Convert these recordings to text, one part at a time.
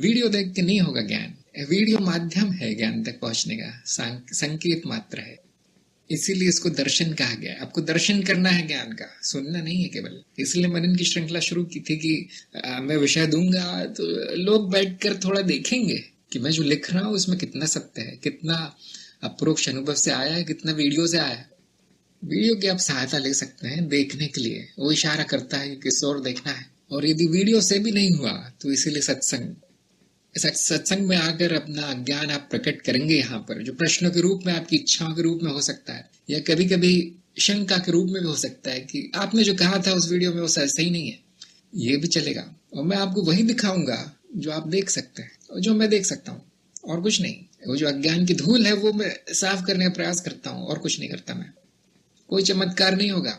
Video देख के नहीं होगा ज्ञान। वीडियो माध्यम है ज्ञान तक पहुंचने का, संकेत मात्र है। इसीलिए इसको दर्शन कहा गया। आपको दर्शन करना है ज्ञान का, सुनना नहीं है केवल। इसलिए मनन की श्रृंखला शुरू की थी कि मैं विषय दूंगा तो लोग बैठकर थोड़ा देखेंगे कि मैं जो लिख रहा हूं उसमें कितना सत्य है, कितना अपरोक्ष अनुभव से आया है, कितना वीडियो से आया है। वीडियो की आप सहायता ले सकते हैं देखने के लिए, वो इशारा करता है कि किस ओर देखना है। और यदि वीडियो से भी नहीं हुआ तो इसीलिए सत्संग, सत्संग में आकर अपना ज्ञान आप प्रकट करेंगे। यहाँ पर जो प्रश्नों के रूप में, आपकी इच्छाओं के रूप में हो सकता है, या कभी कभी शंका के रूप में भी हो सकता है कि आपने जो कहा था उस वीडियो में वो सही नहीं है, ये भी चलेगा। और मैं आपको वही दिखाऊंगा जो आप देख सकते हैं और जो मैं देख सकता हूँ, और कुछ नहीं। वो जो अज्ञान की धूल है वो मैं साफ करने का प्रयास करता हूँ, और कुछ नहीं करता मैं। कोई चमत्कार नहीं होगा,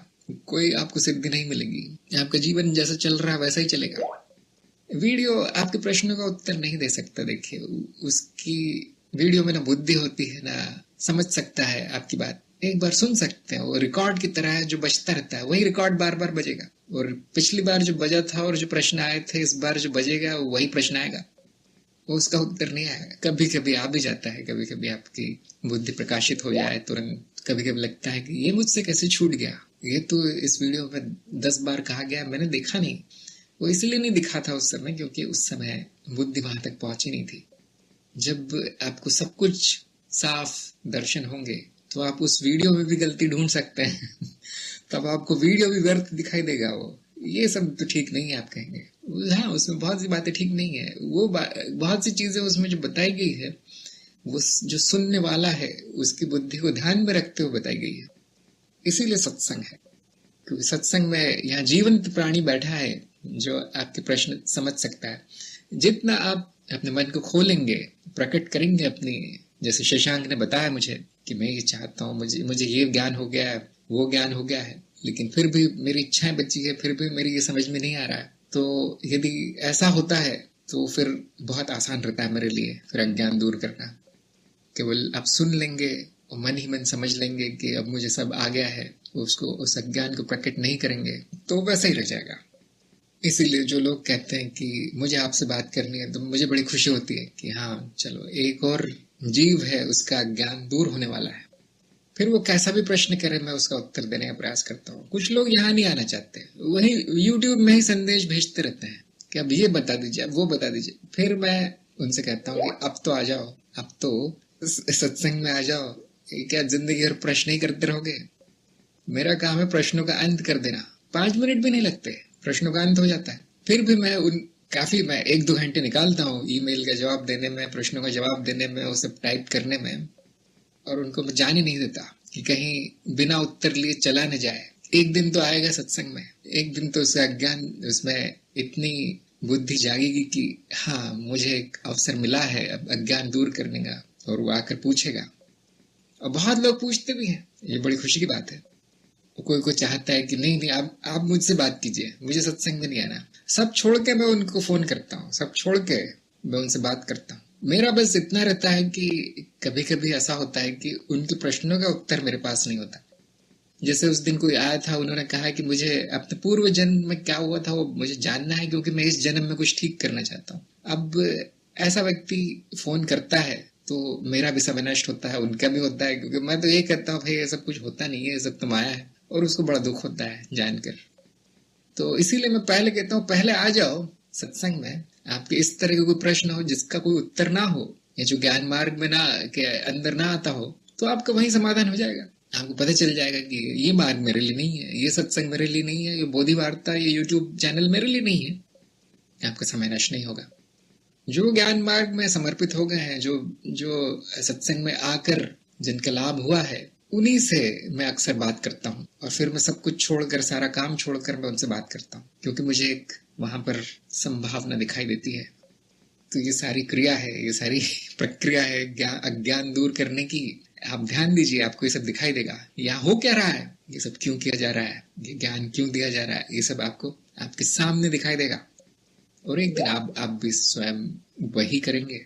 कोई आपको सिद्धि नहीं मिलेगी, आपका जीवन जैसा चल रहा है वैसा ही चलेगा। वीडियो आपके प्रश्नों का उत्तर नहीं दे सकता। देखिए, उसकी वीडियो में ना बुद्धि होती है, ना समझ सकता है आपकी बात। एक बार सुन सकते हैं, वो रिकॉर्ड की तरह है जो बजता रहता है, वही रिकॉर्ड बार बार बजेगा। और पिछली बार जो बजा था और जो प्रश्न आए थे, इस बार जो बजेगा वही प्रश्न आएगा, वो उसका उत्तर नहीं आएगा। कभी कभी आ भी जाता है, कभी कभी आपकी बुद्धि प्रकाशित हो जाए तुरंत। कभी कभी लगता है कि ये मुझसे कैसे छूट गया, ये तो इस वीडियो में 10 बार कहा गया, मैंने देखा नहीं। वो इसलिए नहीं दिखा था उस समय क्योंकि उस समय बुद्धि वहां तक पहुंची नहीं थी। जब आपको सब कुछ साफ दर्शन होंगे तो आप उस वीडियो में भी गलती ढूंढ सकते हैं तब आपको वीडियो भी व्यर्थ दिखाई देगा। वो ये सब तो ठीक नहीं है आप कहेंगे, हाँ उसमें बहुत सी बातें ठीक नहीं है। वो बहुत सी चीजें उसमें जो बताई गई है वो जो सुनने वाला है उसकी बुद्धि को ध्यान में रखते हुए बताई गई है। इसीलिए सत्संग है, क्योंकि सत्संग में यहाँ जीवंत प्राणी बैठा है जो आपके प्रश्न समझ सकता है। जितना आप अपने मन को खोलेंगे, प्रकट करेंगे अपनी, जैसे शशांक ने बताया मुझे कि मैं ये चाहता हूँ, मुझे ये ज्ञान हो गया है, वो ज्ञान हो गया है, लेकिन फिर भी मेरी इच्छाएं बची है, फिर भी मेरी ये समझ में नहीं आ रहा है। तो यदि ऐसा होता है तो फिर बहुत आसान रहता है मेरे लिए फिर अज्ञान दूर करना। केवल आप सुन लेंगे और मन ही मन समझ लेंगे कि अब मुझे सब आ गया है, उसको उस अज्ञान को प्रकट नहीं करेंगे तो वैसा ही रह जाएगा। इसीलिए जो लोग कहते हैं कि मुझे आपसे बात करनी है, तो मुझे बड़ी खुशी होती है कि हाँ चलो एक और जीव है, उसका ज्ञान दूर होने वाला है। फिर वो कैसा भी प्रश्न करे मैं उसका उत्तर देने का प्रयास करता हूँ। कुछ लोग यहाँ नहीं आना चाहते, वही यूट्यूब में ही संदेश भेजते रहते हैं कि अब ये बता दीजिए, अब वो बता दीजिए। फिर मैं उनसे कहता हूँ कि अब तो आ जाओ, अब तो सत्संग में आ जाओ। क्या जिंदगी भर प्रश्न ही करते रहोगे? मेरा काम है प्रश्नों का अंत कर देना। 5 मिनट भी नहीं लगते, प्रश्नों का अंत हो जाता है। फिर भी मैं मैं 1-2 घंटे निकालता हूँ ईमेल का जवाब देने में, प्रश्नों का जवाब देने में, वो सब टाइप करने में, और उनको मैं जाने नहीं देता कि कहीं बिना उत्तर लिए चला न जाए। एक दिन तो आएगा सत्संग में, एक दिन तो उसका अज्ञान, उसमें इतनी बुद्धि जागेगी कि हाँ मुझे एक अवसर मिला है अब अज्ञान दूर करने का, और वो आकर पूछेगा। और बहुत लोग पूछते भी हैं, ये बड़ी खुशी की बात है। कोई चाहता है कि नहीं आप मुझसे बात कीजिए, मुझे सत्संग में नहीं आना। सब छोड़ के मैं उनको फोन करता हूँ, सब छोड़ के मैं उनसे बात करता हूँ। मेरा बस इतना रहता है कि कभी कभी ऐसा होता है कि उनके प्रश्नों का उत्तर मेरे पास नहीं होता। जैसे उस दिन कोई आया था, उन्होंने कहा कि मुझे अपने पूर्व जन्म में क्या हुआ था वो मुझे जानना है, क्योंकि मैं इस जन्म में कुछ ठीक करना चाहता हूँ। अब ऐसा व्यक्ति फोन करता है तो मेरा भी समय नष्ट होता है, उनका भी होता है, क्योंकि मैं तो ये कहता हूँ भाई ये सब कुछ होता नहीं है, ये सब तो माया है, और उसको बड़ा दुख होता है जानकर। तो इसीलिए मैं पहले कहता हूँ पहले आ जाओ सत्संग में। आपके इस तरह के कोई प्रश्न हो जिसका कोई उत्तर ना हो, या जो ज्ञान मार्ग में ना के अंदर ना आता हो, तो आपका वही समाधान हो जाएगा। आपको पता चल जाएगा कि ये मार्ग मेरे लिए नहीं है, ये सत्संग मेरे लिए नहीं है, ये बोधि वार्ता, ये यूट्यूब चैनल मेरे लिए नहीं है। आपका समय नष्ट नहीं होगा। जो ज्ञान मार्ग में समर्पित हो गए हैं, जो सत्संग में आकर जिनका लाभ हुआ है, उन्हीं से मैं अक्सर बात करता हूँ। और फिर मैं सब कुछ छोड़कर, सारा काम छोड़कर मैं उनसे बात करता हूँ, क्योंकि मुझे एक वहां पर संभावना दिखाई देती है। तो ये सारी क्रिया है, ये सारी प्रक्रिया है अज्ञान दूर करने की। आप ध्यान दीजिए, आपको ये सब दिखाई देगा। यहाँ हो क्या रहा है, ये सब क्यों किया जा रहा है, ये ज्ञान क्यों दिया जा रहा है, ये सब आपको आपके सामने दिखाई देगा। और एक दिन आप भी स्वयं वही करेंगे।